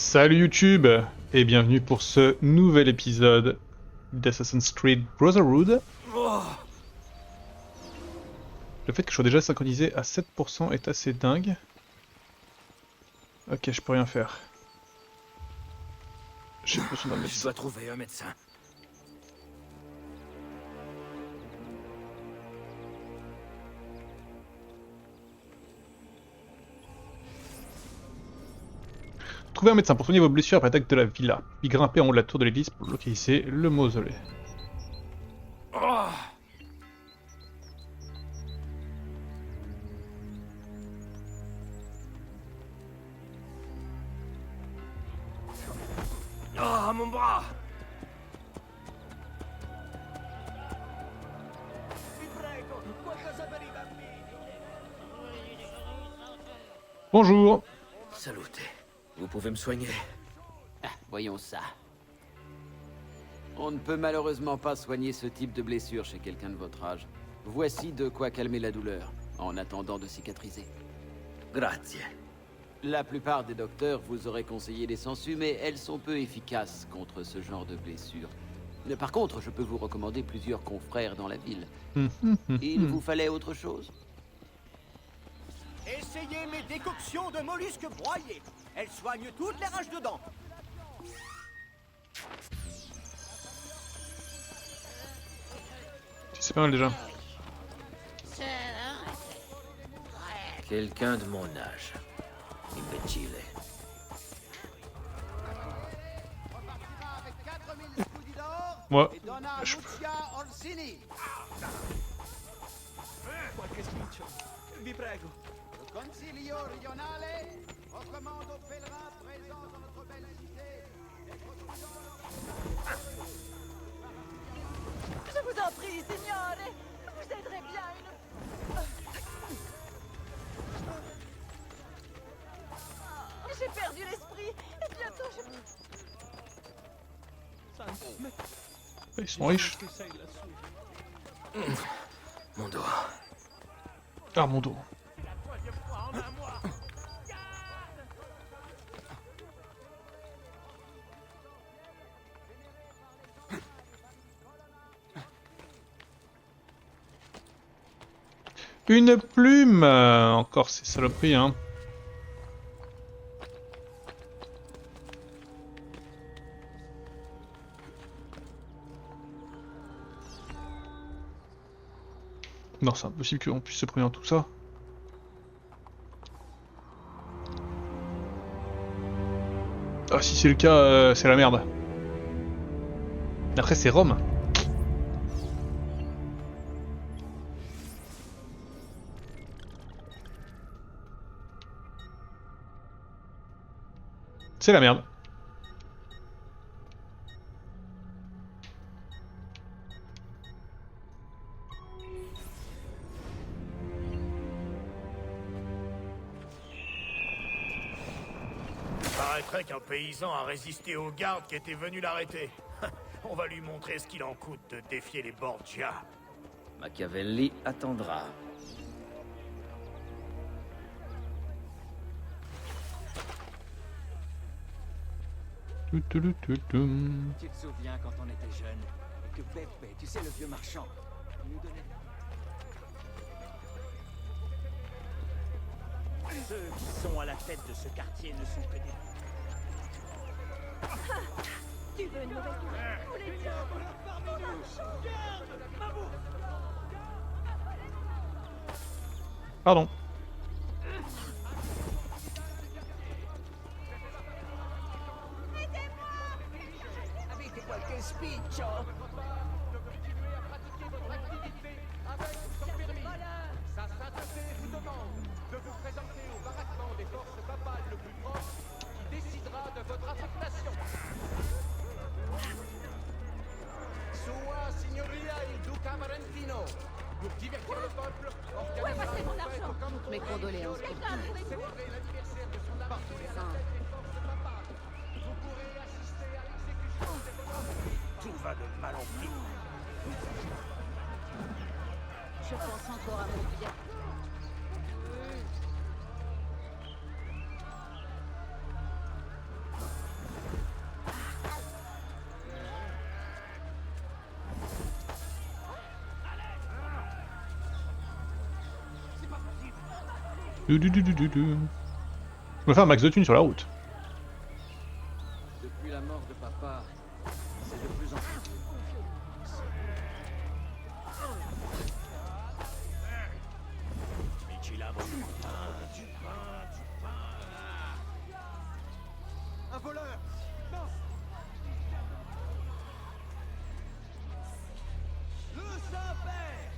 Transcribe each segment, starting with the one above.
Salut YouTube et bienvenue pour ce nouvel épisode d'Assassin's Creed Brotherhood. Le fait que je sois déjà synchronisé à 7% est assez dingue. Ok, je peux rien faire. J'ai besoin d'un Je médecin. dois trouver un médecin. Trouvez un médecin pour soigner vos blessures après l'attaque de la villa. Puis grimpez en haut de la tour de l'église pour localiser le mausolée. Oh, oh mon bras! Bonjour. Salutez. Vous pouvez me soigner? Voyons ça. On ne peut malheureusement pas soigner ce type de blessure chez quelqu'un de votre âge. Voici de quoi calmer la douleur, en attendant de cicatriser. Grazie. La plupart des docteurs vous auraient conseillé les sangsues, mais elles sont peu efficaces contre ce genre de blessure. Par contre, je peux vous recommander plusieurs confrères dans la ville. Il vous fallait autre chose? Essayez mes décoctions de mollusques broyés. Elles soignent toutes les rages de dents. C'est pas mal déjà. Quelqu'un de mon âge. Imbécile. Moi, Donna je- Lucia Orsini. Vi prego. Le Consiglio régionale recommande aux pèlerins présents dans notre belle cité d'être prudents. Je vous en prie, signore. Vous aiderez bien J'ai perdu l'esprit. Et bientôt je... ils sont riches. Mon dos. Ah mon dos. Une plume. Encore ces saloperies, hein. Non, c'est impossible qu'on puisse se prévenir tout ça. Ah, si c'est le cas, c'est la merde. Après, c'est Rome. C'est la merde. Paraîtrait qu'un paysan a résisté aux gardes qui étaient venus l'arrêter. On va lui montrer ce qu'il en coûte de défier les Borgia. Machiavelli attendra. Tout, tout, tout, tout, tout. Tu te souviens quand on était jeune et que Pepe, tu sais le vieux marchand, il nous donnait... Ceux qui sont à la tête de ce quartier ne sont que des... Tu veux une mauvaise nouvelle? Vous les diables! Pardon. Avete qualche spiccio? Sa sainteté vous demande de vous présenter au baraquement des forces papales le plus proche qui décidera de votre affectation. Sua Signoria il Duca Marentino. Pour divertir le peuple, organisera passez mon une fête argent? au Campo Mes condoléances. pour célébrer l'anniversaire de son arrivée à la tête des forces papales. Vous pourrez assister à l'exécution de votre homme. Tout va de mal en pis. Je pense encore à mon bien. Je me fais un max de thunes sur la route. Depuis la mort de papa, c'est de plus en plus. Un voleur! Non! Le Saint-Père!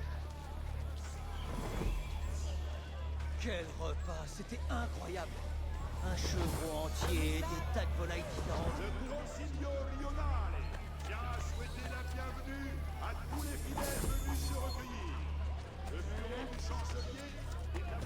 Quel repas! C'était incroyable! Un chevreau entier, des tas de volailles différentes. Le grand signor Lionale vient souhaiter la bienvenue à tous les fidèles venus se recueillir. Le bureau du chancelier est à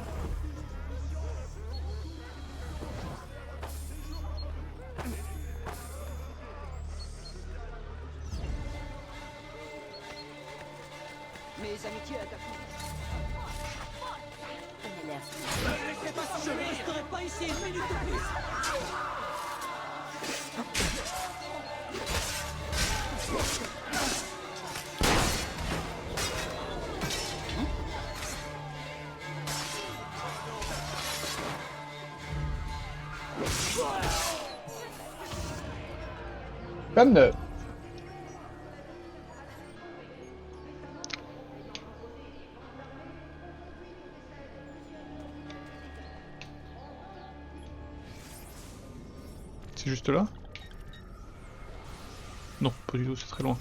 Mes amitiés à ta fille. Elle a l'air... Je ne resterai pas ici une minute de plus! Calme. C'est juste là? Non, pas du tout, c'est très loin.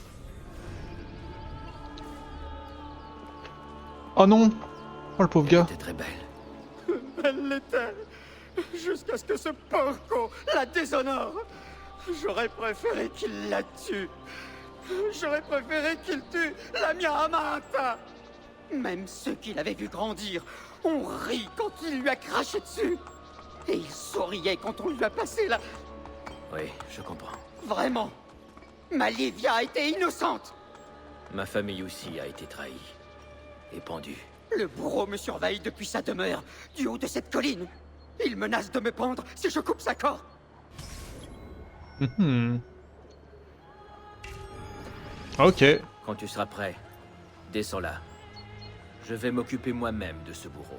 Oh non! Oh le pauvre gars! T'es très belle. Elle l'était. Jusqu'à ce que ce porco la déshonore. J'aurais préféré qu'il la tue. J'aurais préféré qu'il tue la mia amata. Même ceux qui l'avaient vu grandir ont ri quand il lui a craché dessus. Et il souriait quand on lui a placé la... Oui, je comprends. Vraiment, ma Livia a été innocente. Ma famille aussi a été trahie. Et pendue. Le bourreau me surveille depuis sa demeure, du haut de cette colline. Il menace de me pendre si je coupe sa corde. Ok. Quand tu seras prêt, descends là. Je vais m'occuper moi-même de ce bourreau.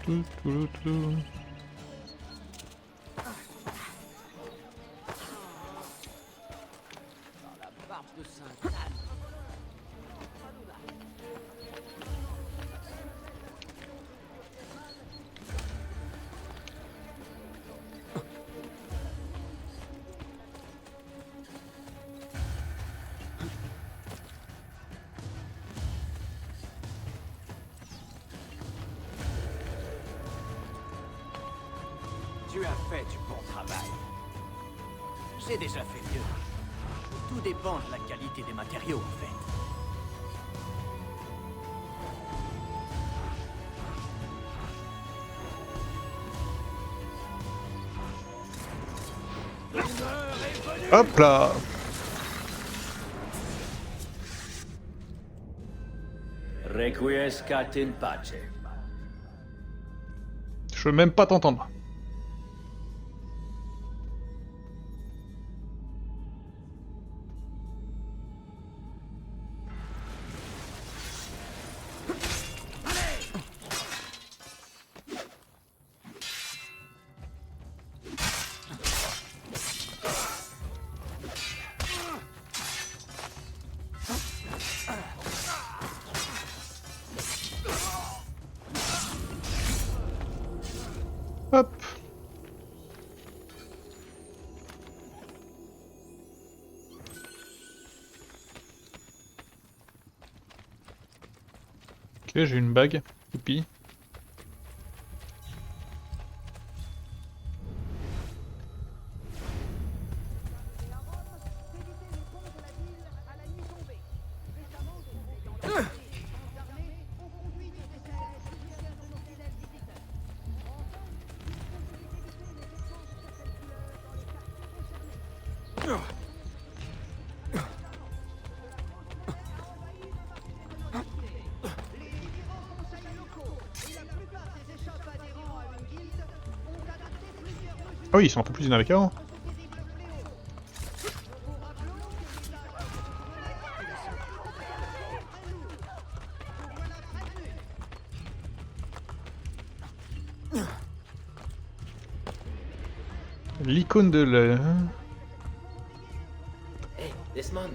La barbe de Sainte-Anne. Tu as fait du bon travail. J'ai déjà fait mieux. Tout dépend de la qualité des matériaux, en fait. Hop là! Requiescat in pace. Je veux même pas t'entendre. Hop. Ok, j'ai une bague. Youpi. Ah oui, ils sont un peu plus énervés qu'avant. L'icône de l'œil. Hé, Desmond,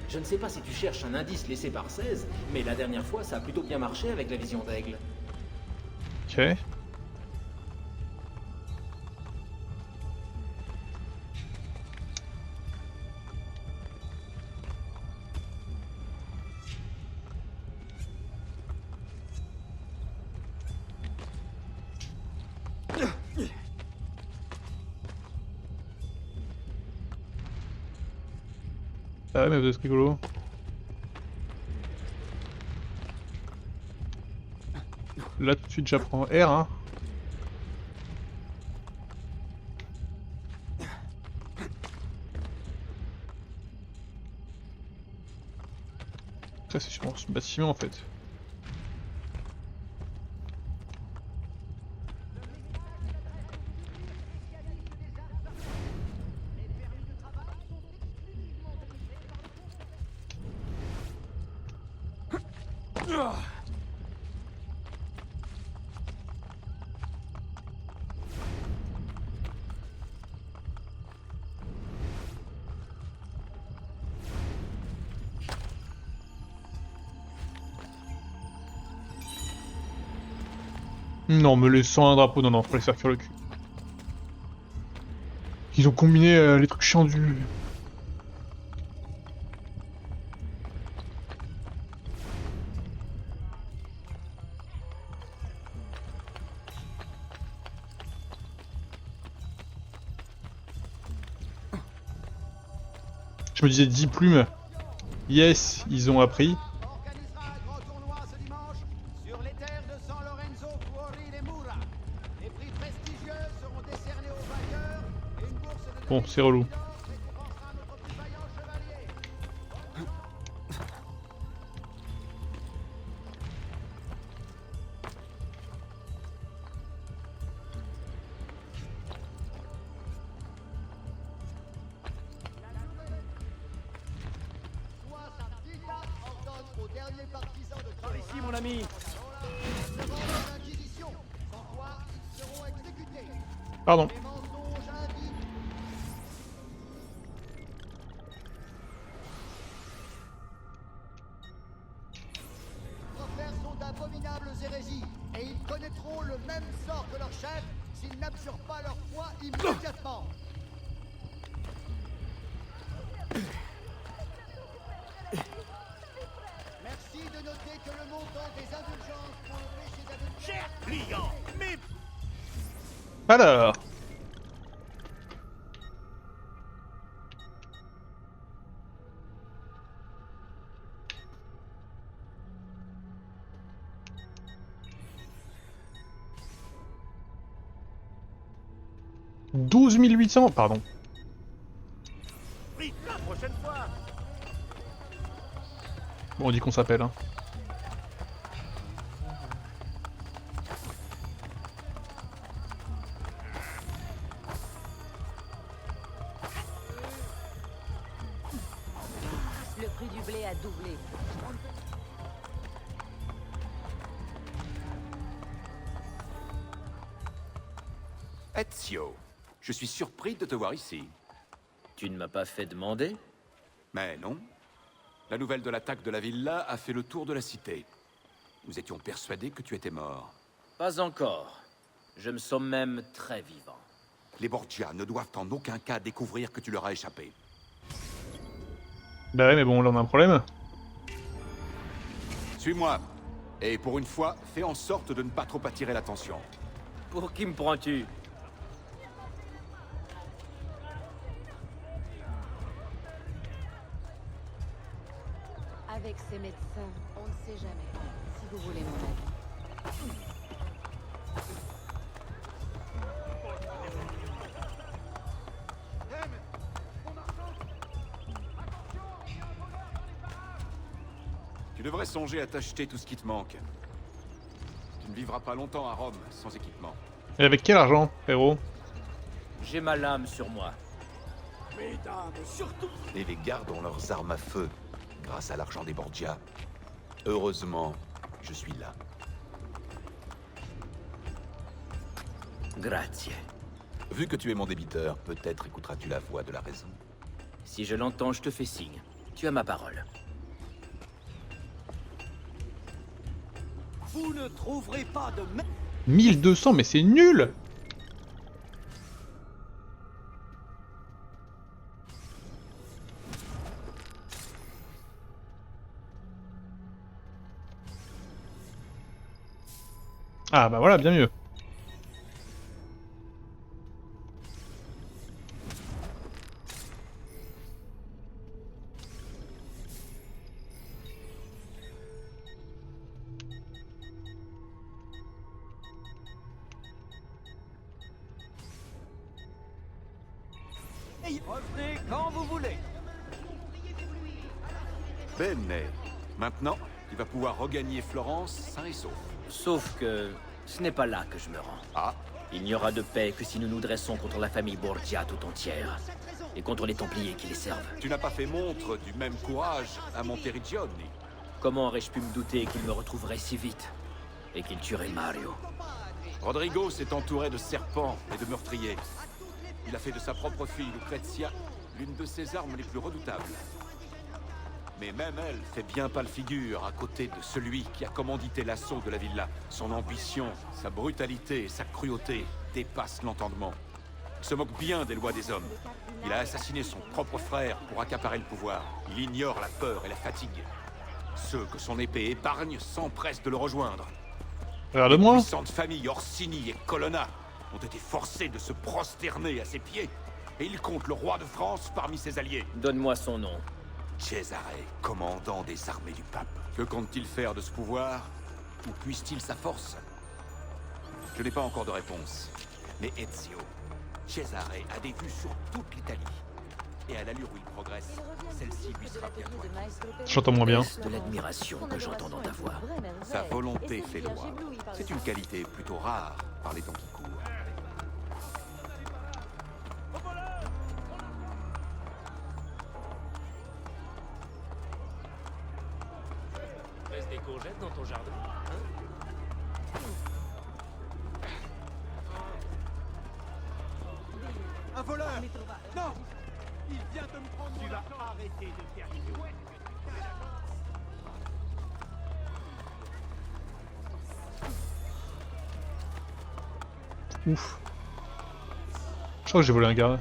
je ne sais pas si tu cherches un indice laissé par 16, mais la dernière fois, ça a plutôt bien marché avec la vision d'aigle. Ok. Ah ouais, mais vous êtes rigolo. Là tout de suite j'apprends R hein. Ça c'est sûrement ce bâtiment en fait. Non, me laissant un drapeau, non, faut les faire cuire le cul. Ils ont combiné les trucs chiants du... Je me disais 10 plumes. Yes, ils ont appris. Organisera un grand tournoi ce dimanche sur les terres de San Lorenzo Fuori le Mura. Les prix prestigieux seront décernés aux vainqueurs et une bourse de Bon, c'est relou. récompensera notre plus vaillant chevalier. Ordonne aux derniers partisans de par ici, mon ami. Devant l'Inquisition, sans quoi ils seront exécutés. Pardon. Les mensonges indiquent. Profères sont d'abominables hérésies, et ils connaîtront le même sort que leur chef s'ils n'abjurent pas leur foi immédiatement. Merci de noter que le montant des indulgences pour le péché d'adultère... Cher client, mais Alors. « 12 800 » pardon. vite la prochaine fois. Bon, on dit qu'on s'appelle, hein. Le prix du blé a doublé. Ezio, je suis surpris de te voir ici. Tu ne m'as pas fait demander? Mais non. La nouvelle de l'attaque de la villa a fait le tour de la cité. Nous étions persuadés que tu étais mort. Pas encore. Je me sens même très vivant. Les Borgia ne doivent en aucun cas découvrir que tu leur as échappé. Bah ouais, mais bon, là on a un problème. Suis-moi. Et pour une fois, fais en sorte de ne pas trop attirer l'attention. Pour qui me prends-tu? Avec ces médecins, on ne sait jamais. Si vous voulez mon avis. Tu devrais songer à t'acheter tout ce qui te manque. Tu ne vivras pas longtemps à Rome sans équipement. Et avec quel argent, héros? J'ai ma lame sur moi. Et les gardes ont leurs armes à feu, grâce à l'argent des Borgia. Heureusement, je suis là. Grazie. Vu que tu es mon débiteur, peut-être écouteras-tu la voix de la raison. Si je l'entends, je te fais signe. Tu as ma parole. Vous ne trouverez pas de... 1200, mais c'est nul! Ah bah voilà, bien mieux. Revenez quand vous voulez. Bene. Maintenant, tu vas pouvoir regagner Florence sain et sauf. Sauf que ce n'est pas là que je me rends. Ah, Il n'y aura de paix que si nous nous dressons contre la famille Borgia tout entière. Et contre les Templiers qui les servent. tu n'as pas fait montre du même courage à Monteriggioni. Comment aurais-je pu me douter qu'il me retrouverait si vite? Et qu'il tuerait Mario? Rodrigo s'est entouré de serpents et de meurtriers. Il a fait de sa propre fille, Lucrezia, l'une de ses armes les plus redoutables. Mais même elle fait bien pâle figure à côté de celui qui a commandité l'assaut de la villa. Son ambition, sa brutalité et sa cruauté dépassent l'entendement. Il se moque bien des lois des hommes. Il a assassiné son propre frère pour accaparer le pouvoir. Il ignore la peur et la fatigue. Ceux que son épée épargne s'empressent de le rejoindre. Regarde-moi. Puissantes familles Orsini et Colonna ont été forcés de se prosterner à ses pieds. Et il compte le roi de France parmi ses alliés. Donne-moi son nom. Cesare, commandant des armées du pape. Que compte-t-il faire de ce pouvoir? Où puise-t-il sa force? Je n'ai pas encore de réponse. Mais Ezio, Cesare a des vues sur toute l'Italie. Et à l'allure où il progresse, celle-ci lui sera bientôt acquise. J'entends moins bien. Est-ce de l'admiration que j'entends dans ta voix? Sa volonté fait loi. C'est une qualité plutôt rare par les temps qui courent. Reste des courgettes dans ton jardin, Un voleur. Non. Il vient de me prendre. Tu vas arrêter de faire l'idiot. Ouf. Je crois que j'ai volé un gars.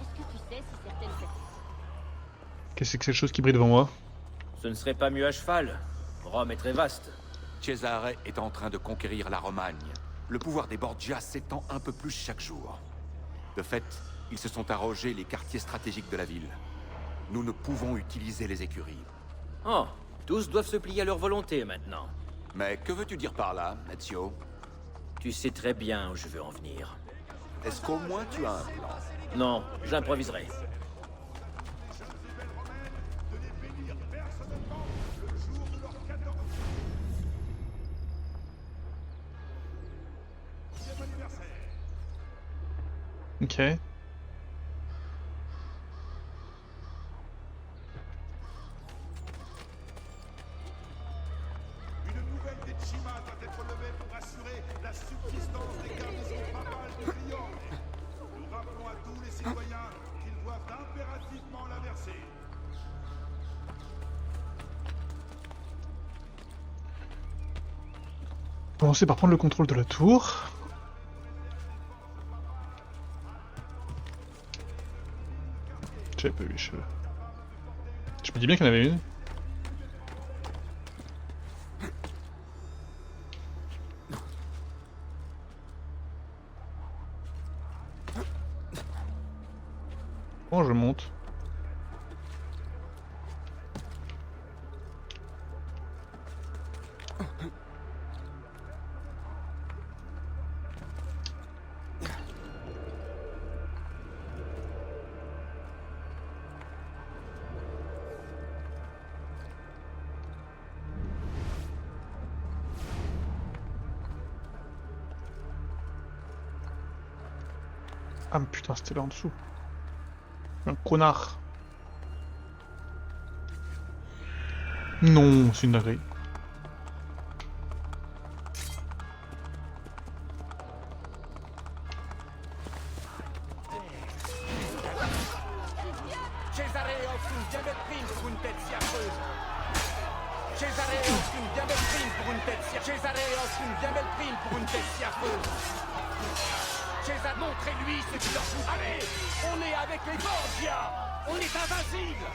Est-ce que tu sais si certaines personnes... Qu'est-ce que c'est que cette chose qui brille devant moi? Ce ne serait pas mieux à cheval. Rome est très vaste. Cesare est en train de conquérir la Romagne. Le pouvoir des Borgia s'étend un peu plus chaque jour. De fait, ils se sont arrogés les quartiers stratégiques de la ville. Nous ne pouvons utiliser les écuries. Oh, tous doivent se plier à leur volonté maintenant. Mais que veux-tu dire par là, Ezio? Tu sais très bien où je veux en venir. Est-ce qu'au moins tu as un plan? Non, j'improviserai. Ok. Une nouvelle des Chima doit être levée pour assurer la subsistance des garnisons papales de Glione. Nous rappelons à tous les citoyens qu'ils doivent impérativement la verser. Commencer par prendre le contrôle de la tour. J'avais pas vu les cheveux. Je me dis bien qu'il y en avait une. Comment je monte? Ah mais putain, c'était là en dessous. Un connard. Non, c'est une dinguerie. Cesare offre une bien belle prime pour une tête si affreuse. Cesare offre une bien belle prime pour une tête si affreuse. Cesare offre une bien belle prime pour une tête si affreuse. Cesare, montrez-lui ce qu'il leur faut. Allez, on est avec les Borgia. On est invincible.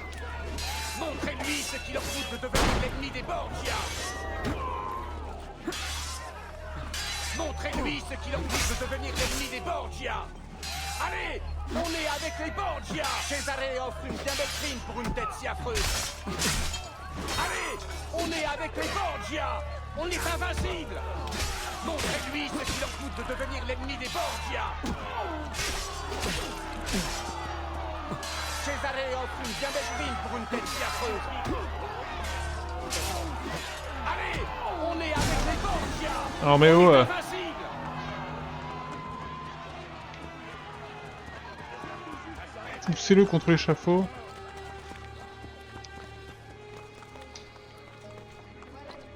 Montrez-lui ce qu'il leur coûte de devenir l'ennemi des Borgia. Montrez-lui ce qu'il leur coûte de devenir l'ennemi des Borgia. Allez, on est avec les Borgia. Cesare offre une bien belle prime pour une tête si affreuse. Allez, on est avec les Borgia. On est invincible. Montrez-lui ce qu'il leur coûte de devenir l'ennemi des Borgia. Cesare offre une bien belle prime pour une tête si affreuse. Allez, on est avec les Borgia. Alors mais oh, poussez-le contre l'échafaud.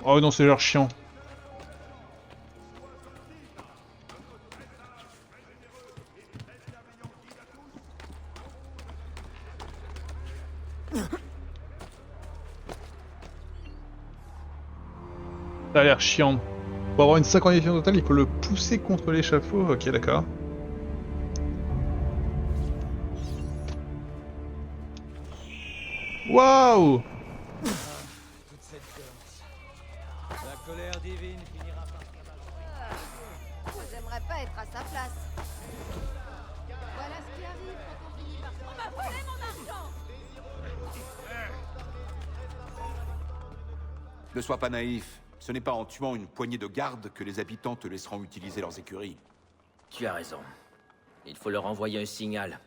Oh non, c'est l'air chiant. Ça a l'air chiant. Pour avoir une synchronisation totale, il faut le pousser contre l'échafaud. Ok, d'accord. Waouh! La colère divine finira par... J'aimerais pas être à sa place. Voilà ce qui arrive quand on finit par... On m'a volé mon argent! Ne sois pas naïf. Ce n'est pas en tuant une poignée de gardes que les habitants te laisseront utiliser leurs écuries. Tu as raison. Il faut leur envoyer un signal.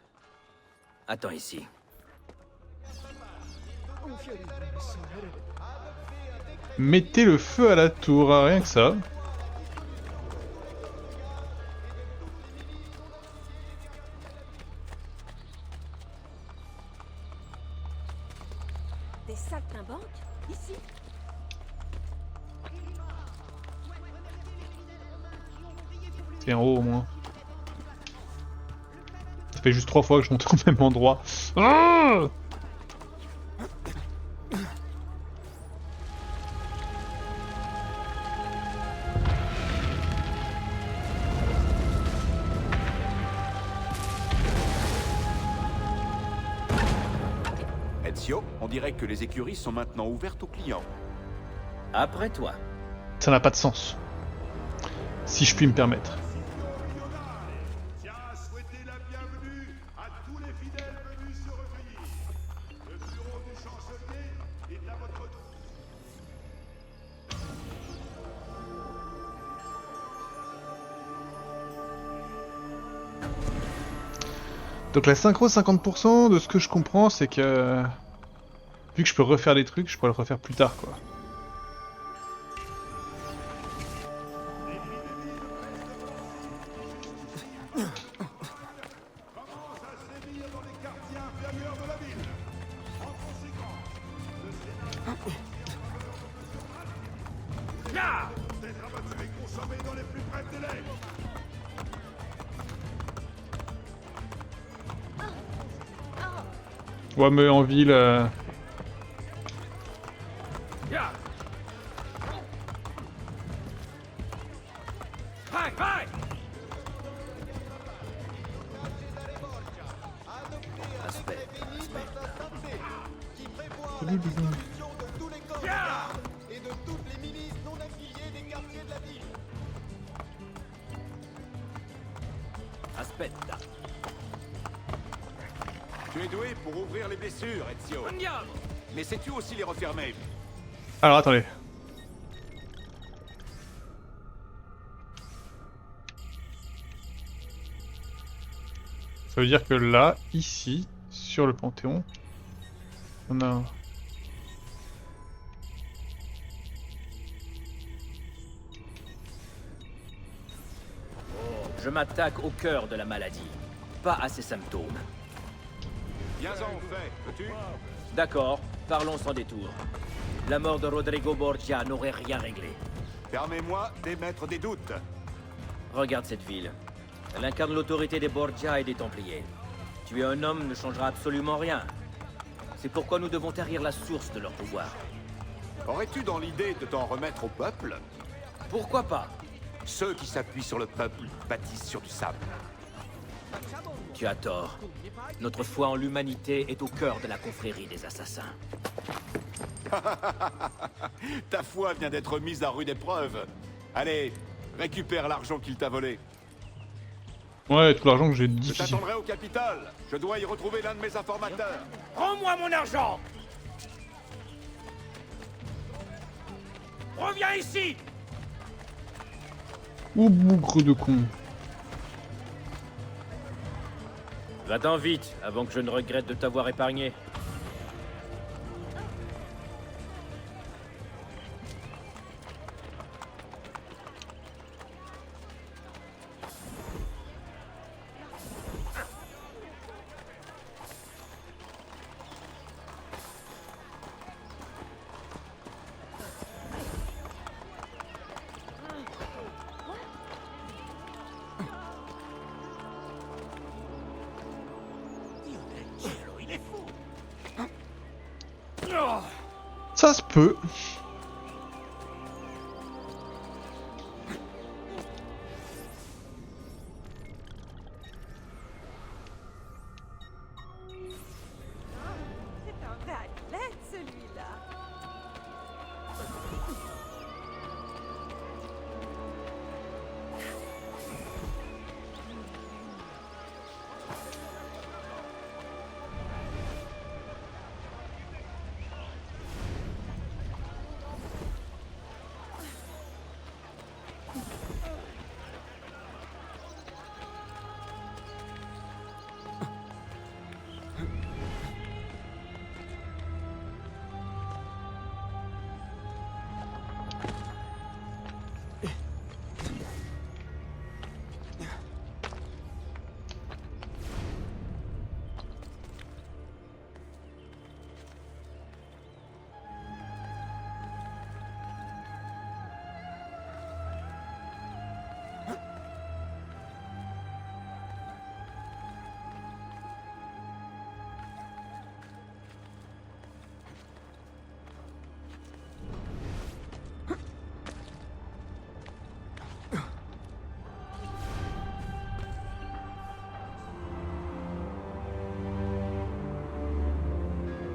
Attends ici. Mettez le feu à la tour, rien que ça. Des saltimbanques ici. C'est en haut au moins. Ça fait juste 3 fois que je monte au même endroit. Ah! Ezio, on dirait que les écuries sont maintenant ouvertes aux clients. Après toi. Ça n'a pas de sens. Si je puis me permettre. Tiens à souhaiter la bienvenue à tous les fidèles venus se recueillir. Le bureau du chancelier est à votre... Donc la synchro 50%, de ce que je comprends, c'est que... Vu que je peux refaire des trucs, je pourrais le refaire plus tard, quoi. Ouais, mais en ville... et de toutes les milices non affiliées des quartiers de la ville. Aspetta. Tu es doué pour ouvrir les blessures, Ezio. Mais sais-tu aussi les refermer? Alors attendez. Ça veut dire que là, ici, sur le Panthéon, on a... Je m'attaque au cœur de la maladie, pas à ses symptômes. Viens-en, fait, veux-tu? D'accord, parlons sans détour. la mort de Rodrigo Borgia n'aurait rien réglé. Permets-moi d'émettre des doutes. Regarde cette ville. Elle incarne l'autorité des Borgia et des Templiers. Tuer un homme ne changera absolument rien. C'est pourquoi nous devons tarir la source de leur pouvoir. Aurais-tu dans l'idée de t'en remettre au peuple? Pourquoi pas? Ceux qui s'appuient sur le peuple bâtissent sur du sable. Tu as tort. Notre foi en l'humanité est au cœur de la confrérie des assassins. Ta foi vient d'être mise à rude épreuve. Allez, récupère l'argent qu'il t'a volé. Ouais, tout l'argent que j'ai Je dit. t'attendrai au Capitole. Je dois y retrouver l'un de mes informateurs. Rends-moi mon argent! Reviens ici! Ou bougre de con. Va-t'en vite, avant que je ne regrette de t'avoir épargné. Ça se peut. C'est un vrai athlète, celui-là.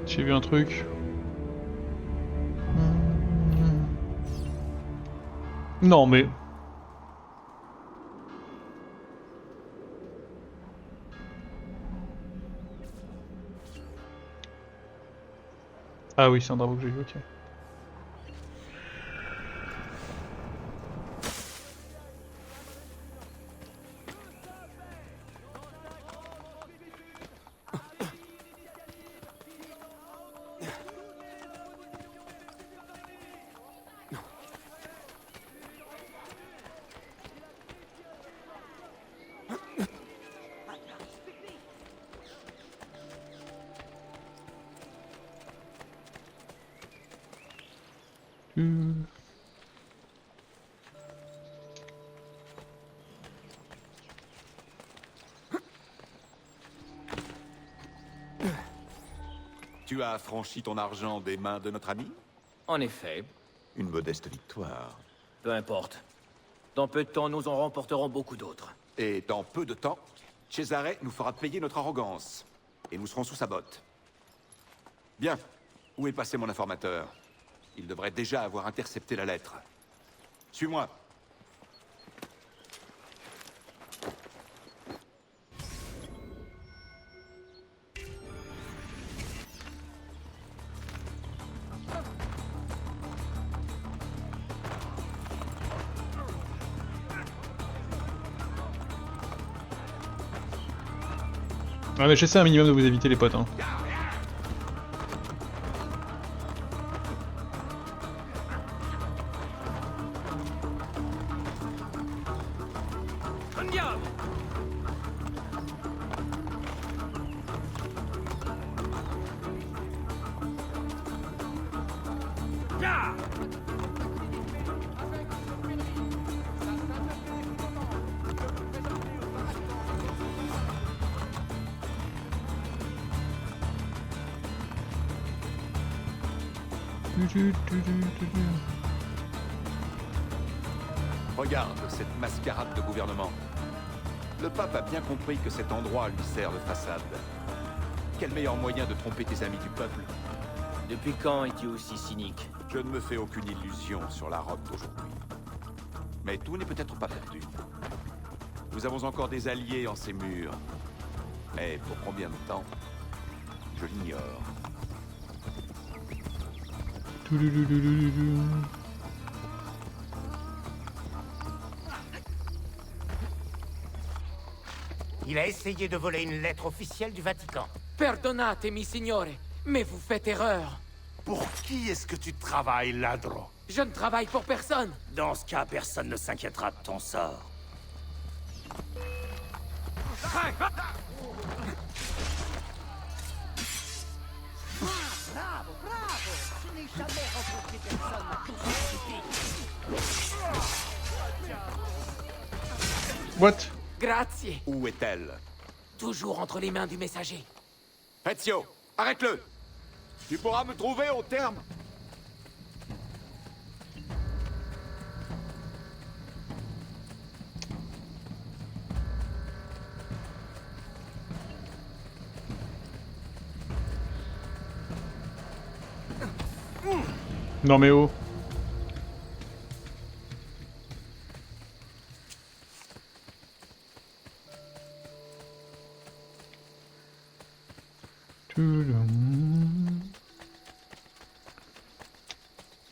J'ai vu un truc. Non mais... Ah oui, c'est un drapeau que j'ai vu, ok. Tu as affranchi ton argent des mains de notre ami? En effet, Une modeste victoire. peu importe. Dans peu de temps, nous en remporterons beaucoup d'autres. Et dans peu de temps, Cesare nous fera payer notre arrogance. Et nous serons sous sa botte. Bien. Où est passé mon informateur? Il devrait déjà avoir intercepté la lettre. Suis-moi. Ah mais j'essaie un minimum de vous éviter les potes hein. Regarde cette mascarade de gouvernement. Le pape a bien compris que cet endroit lui sert de façade. Quel meilleur moyen de tromper tes amis du peuple? Depuis quand es-tu aussi cynique? Je ne me fais aucune illusion sur la robe d'aujourd'hui. Mais tout n'est peut-être pas perdu. Nous avons encore des alliés en ces murs. Mais pour combien de temps? Je l'ignore. Il a essayé de voler une lettre officielle du Vatican. Perdonatemi, signore, mais vous faites erreur. Pour qui est-ce que tu travailles, ladro? Je ne travaille pour personne. Dans ce cas, personne ne s'inquiétera de ton sort. Bravo, bravo! Je n'ai jamais rencontré personne aussi stupide. What? Grazie. Où est-elle? Toujours entre les mains du messager. Ezio, arrête-le! Tu pourras me trouver au terme. Non mais oh.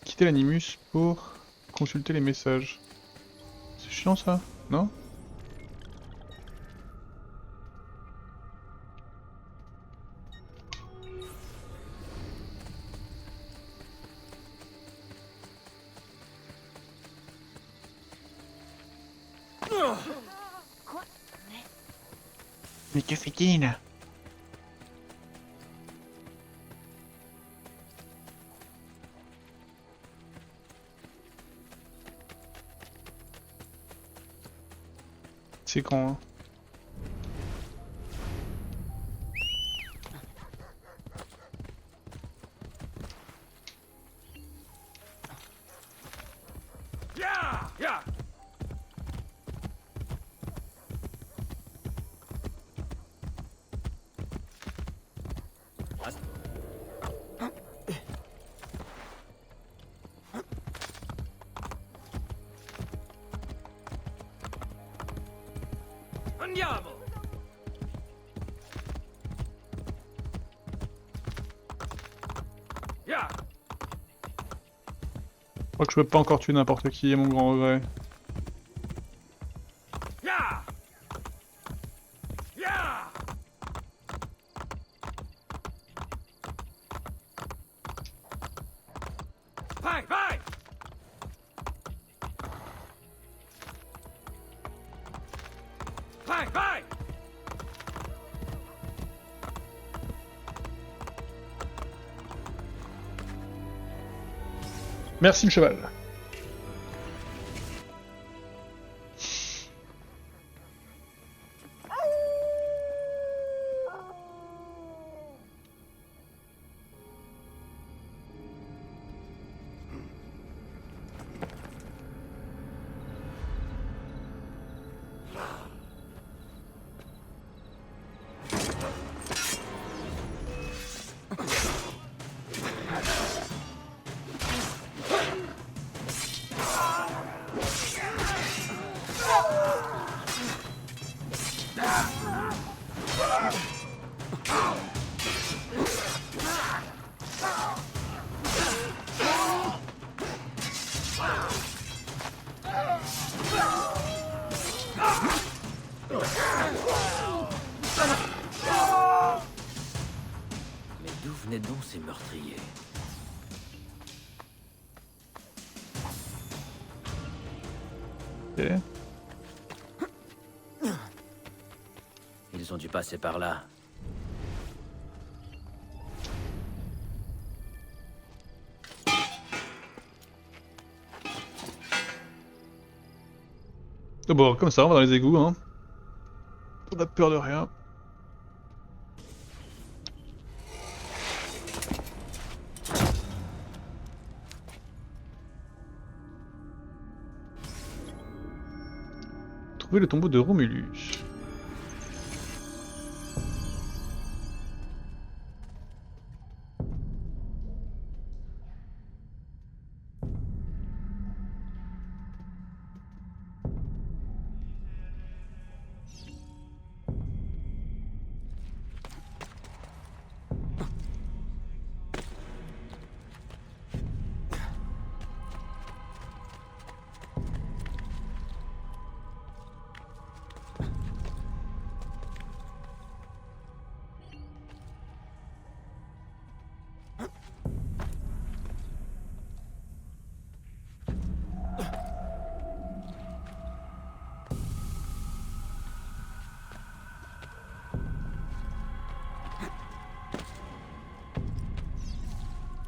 Quitter l'animus pour consulter les messages. C'est chiant ça, non? Mais que fait-il? C'est quand hein? Andiamo! Ya! Je crois que je peux pas encore tuer n'importe qui, à mon grand regret. Ya! Ya! Vai, vai! Vai, vai! Merci le cheval. Mais d'où venaient donc ces meurtriers? Ok. Ils ont dû passer par là. Oh bon, comme ça, on va dans les égouts, hein. On a peur de rien. Trouver le tombeau de Romulus.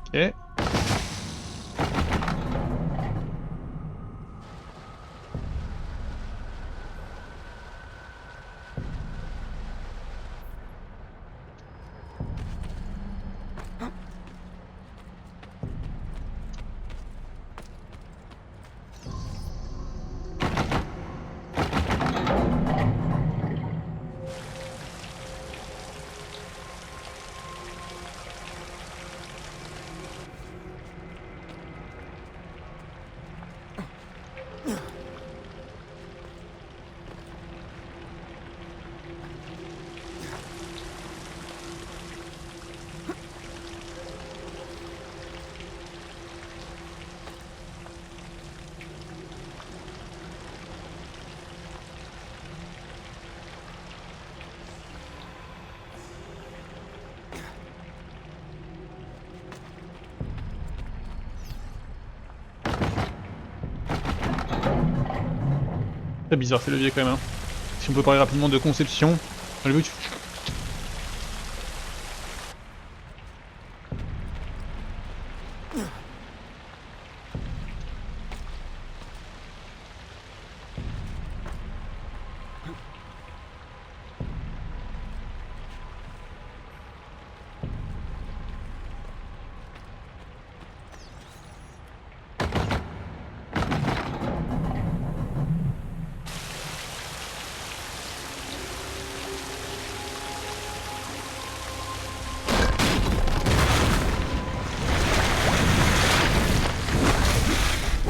Ok. Très bizarre ces leviers quand même. Hein. Si on peut parler rapidement de conception. Le but.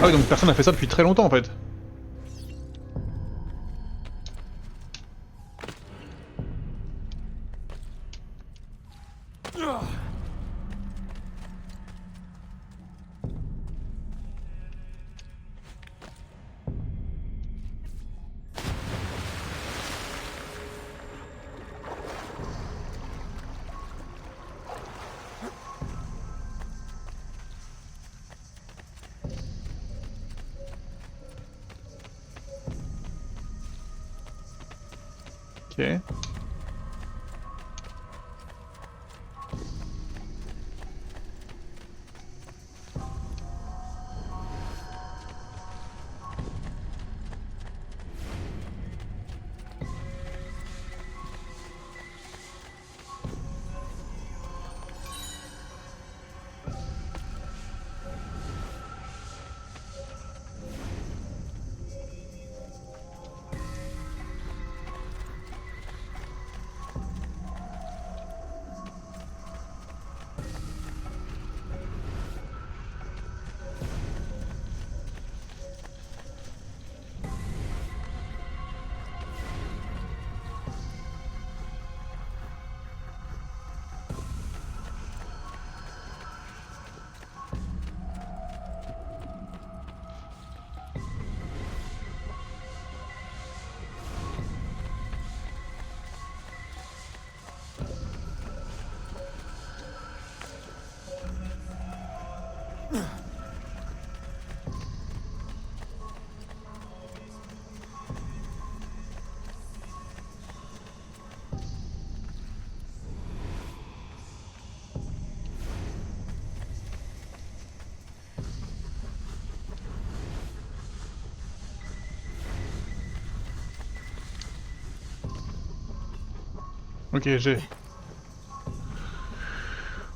Ah oui, donc personne n'a fait ça depuis très longtemps en fait. Ok. Ok, j'ai.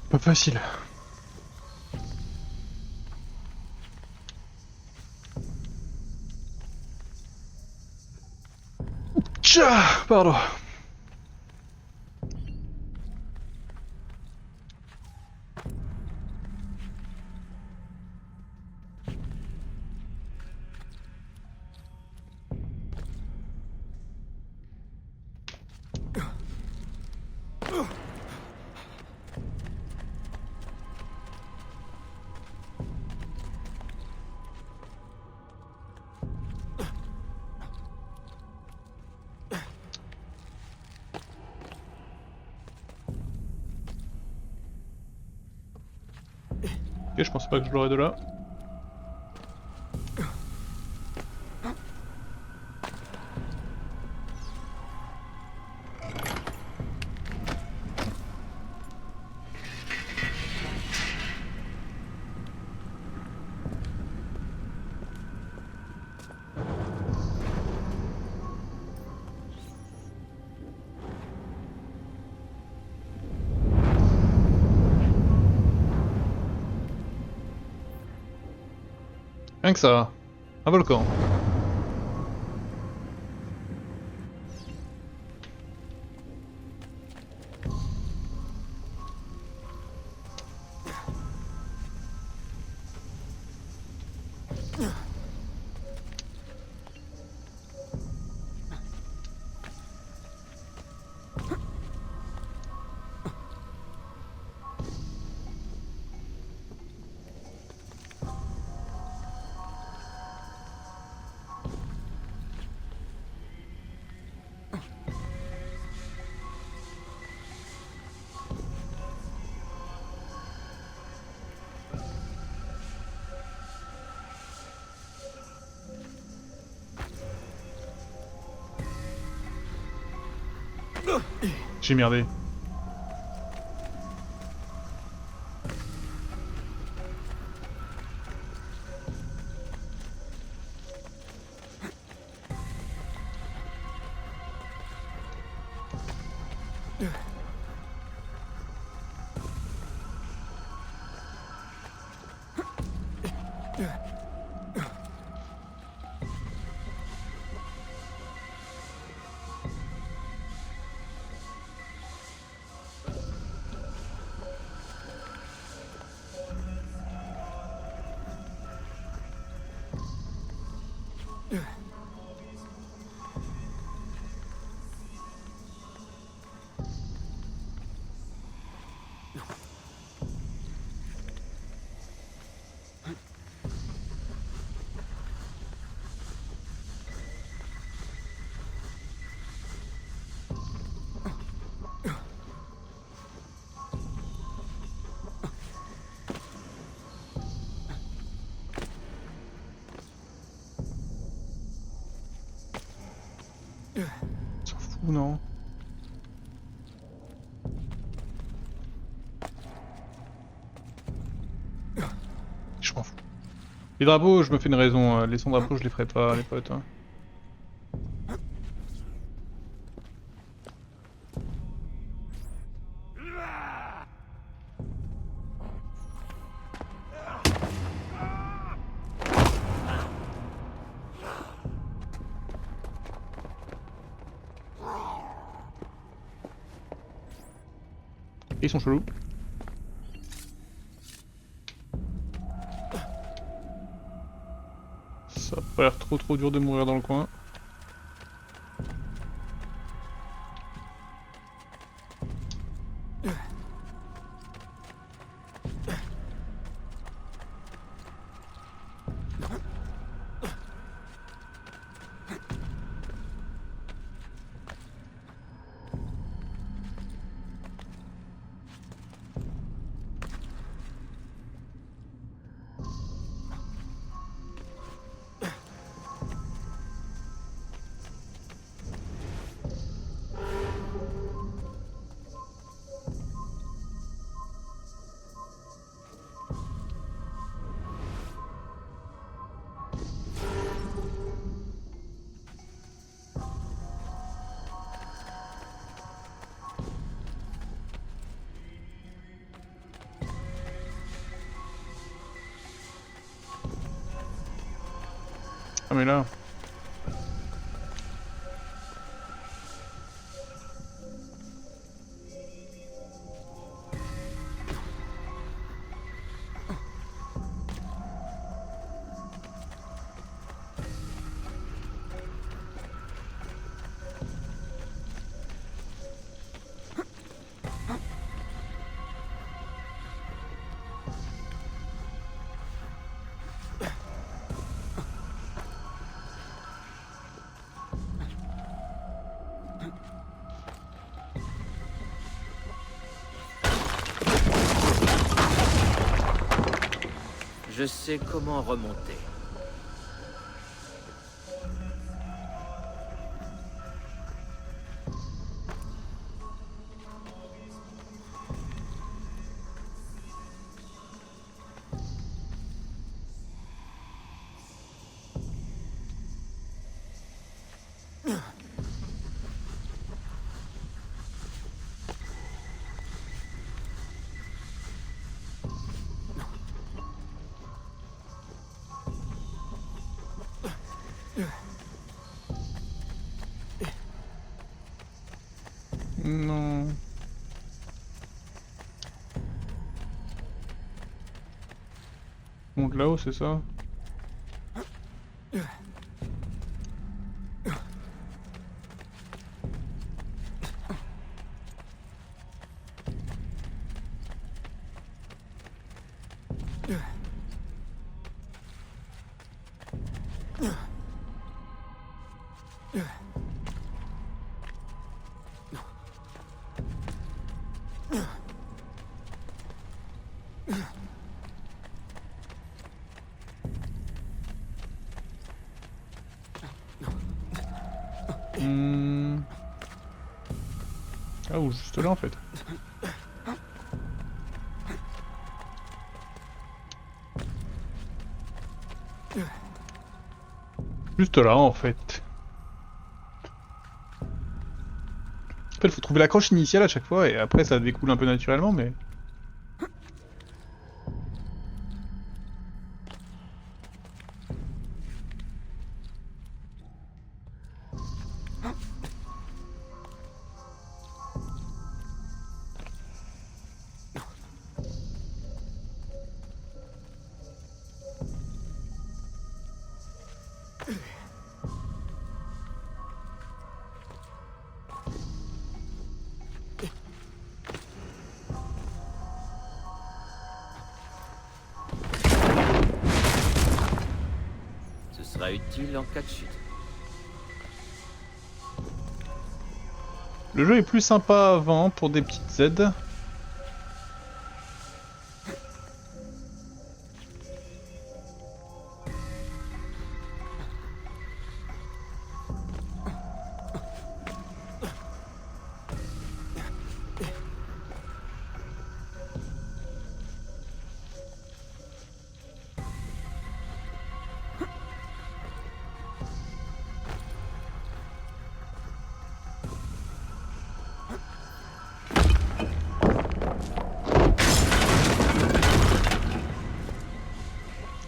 Pas facile. Tcha, pardon. Ok, je pensais pas que je l'aurais de là. Rien que ça. Un volcan. J'ai merdé. S'en fout, non? Je m'en fous. Les drapeaux, je me fais une raison. Les sans-drapeaux, je les ferai pas, les potes. Hein. Ils sont chelous. Ça a pas l'air trop dur de mourir dans le coin. Ah mais là... Je sais comment remonter. Non. Donc là-haut, c'est ça? Ah, ou juste là en fait. Juste là en fait. En fait, faut trouver l'accroche initiale à chaque fois et après ça découle un peu naturellement, mais. Ce sera utile en cas de chute. Le jeu est plus sympa avant pour des petites aides.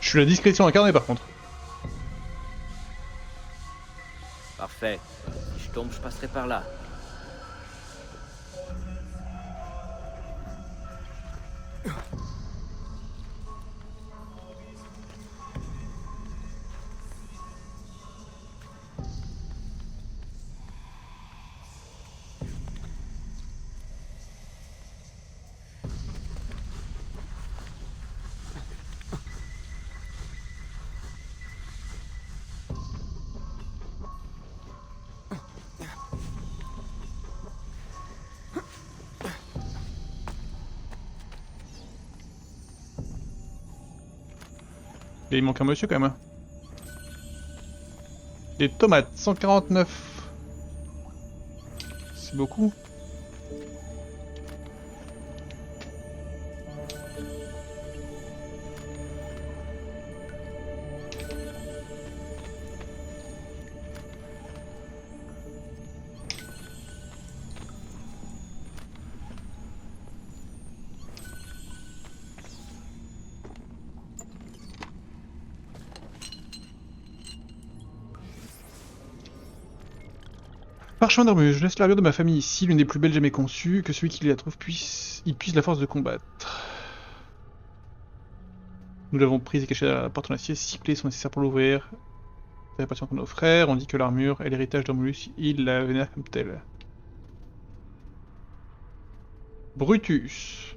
Je suis la discrétion incarnée par contre. Parfait. Si je tombe, je passerai par là. Et il manque un monsieur quand même. Des tomates, 149. C'est beaucoup. Parchemin d'armure, je laisse l'armure de ma famille ici, l'une des plus belles jamais conçues, que celui qui la trouve puisse la force de combattre. Nous l'avons prise et cachée à la porte en acier, 6 clés sont nécessaires pour l'ouvrir. Très patient pour nos frères, on dit que l'armure est l'héritage d'Romulus, il la vénère comme telle. Brutus.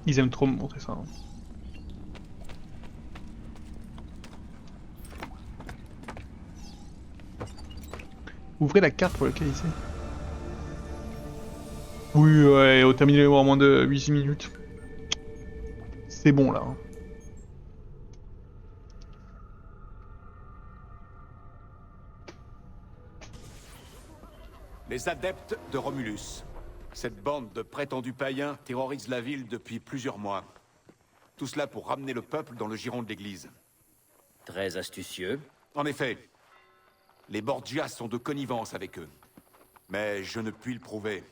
Ils aiment trop me montrer ça. Hein. Ouvrez la carte pour localiser. Oui, ouais, au terminé en moins de 8 minutes. C'est bon là. Les adeptes de Romulus. Cette bande de prétendus païens terrorise la ville depuis plusieurs mois. Tout cela pour ramener le peuple dans le giron de l'église. Très astucieux. En effet, les Borgia sont de connivence avec eux. Mais je ne puis le prouver.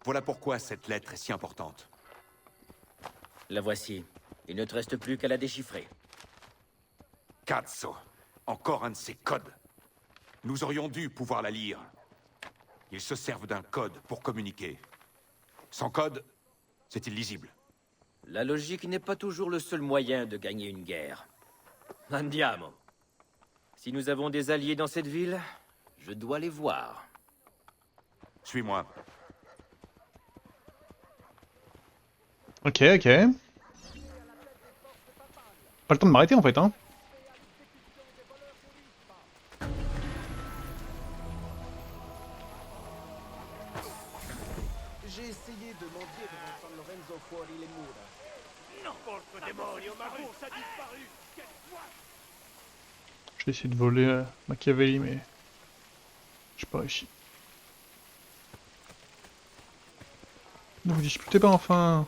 Voilà pourquoi cette lettre est si importante. La voici. Il ne te reste plus qu'à la déchiffrer. Cazzo, encore un de ces codes. Nous aurions dû pouvoir la lire. Ils se servent d'un code pour communiquer. Sans code, c'est illisible. La logique n'est pas toujours le seul moyen de gagner une guerre. Andiamo. Si nous avons des alliés dans cette ville, je dois les voir. Suis-moi. Ok, ok. Pas le temps de m'arrêter en fait, hein. J'ai essayé de mendier devant San Lorenzo fuori le mura. Non, porco demonio, ma bourse a disparu. Quelle foi! Je vais essayer de voler Machiavelli, mais j'ai pas réussi. Ne vous disputez pas enfin.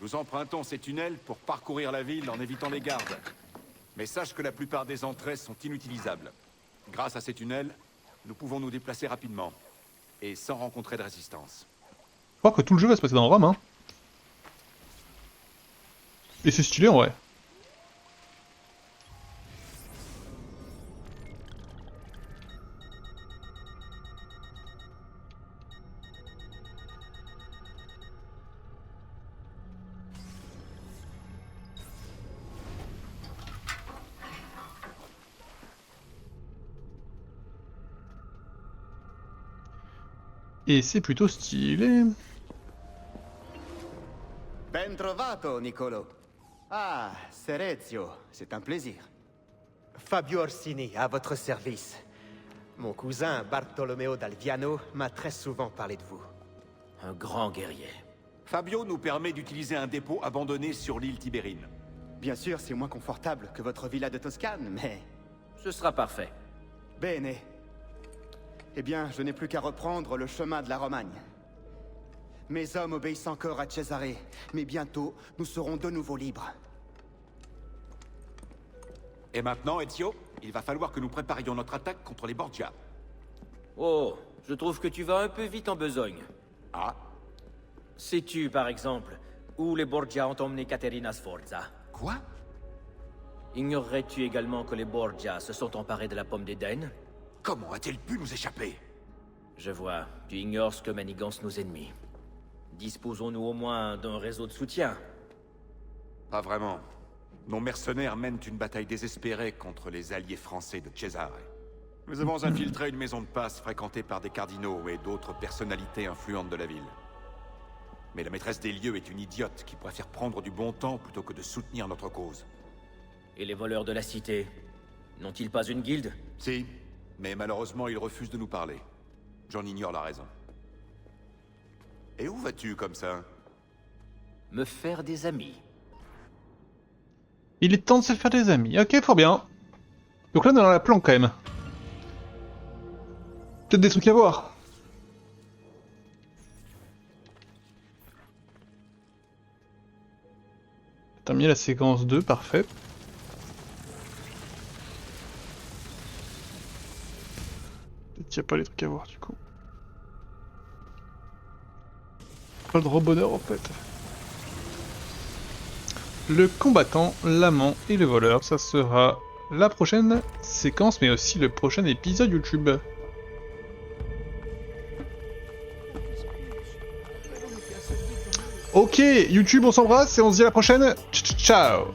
Nous empruntons ces tunnels pour parcourir la ville en évitant les gardes. Mais sache que la plupart des entrées sont inutilisables. Grâce à ces tunnels, nous pouvons nous déplacer rapidement. Et sans rencontrer de résistance. Je crois que tout le jeu va se passer dans Rome, hein. Et c'est stylé en vrai. Et c'est plutôt stylé. Ben trovato, Nicolo. Ah, Serezio, c'est un plaisir. Fabio Orsini, à votre service. Mon cousin Bartolomeo d'Alviano m'a très souvent parlé de vous. Un grand guerrier. Fabio nous permet d'utiliser un dépôt abandonné sur l'île Tibérine. Bien sûr, c'est moins confortable que votre villa de Toscane, mais... Ce sera parfait. Bene. Eh bien, je n'ai plus qu'à reprendre le chemin de la Romagne. Mes hommes obéissent encore à Cesare, mais bientôt, nous serons de nouveau libres. Et maintenant, Ezio, il va falloir que nous préparions notre attaque contre les Borgia. Oh, je trouve que tu vas un peu vite en besogne. Ah? Sais-tu, par exemple, où les Borgia ont emmené Caterina Sforza? Quoi? Ignorerais-tu également que les Borgia se sont emparés de la pomme d'Éden? Comment a-t-il pu nous échapper? Je vois, tu ignores ce que manigancent nos ennemis. Disposons-nous au moins d'un réseau de soutien? Pas vraiment. Nos mercenaires mènent une bataille désespérée contre les alliés français de Cesare. Nous avons infiltré une maison de passe fréquentée par des cardinaux et d'autres personnalités influentes de la ville. Mais la maîtresse des lieux est une idiote qui préfère prendre du bon temps plutôt que de soutenir notre cause. Et les voleurs de la cité? N'ont-ils pas une guilde? Si, mais malheureusement ils refusent de nous parler. J'en ignore la raison. Et où vas-tu comme ça? Me faire des amis. Il est temps de se faire des amis. Ok, fort bien. Donc là, on est dans la planque quand même. Peut-être des trucs à voir. Terminé la séquence 2, parfait. Peut-être qu'il n'y a pas les trucs à voir du coup. Pas le gros bonheur en fait. Le combattant, l'amant et le voleur, ça sera la prochaine séquence, mais aussi le prochain épisode YouTube. Ok, YouTube, on s'embrasse et on se dit à la prochaine. Ciao.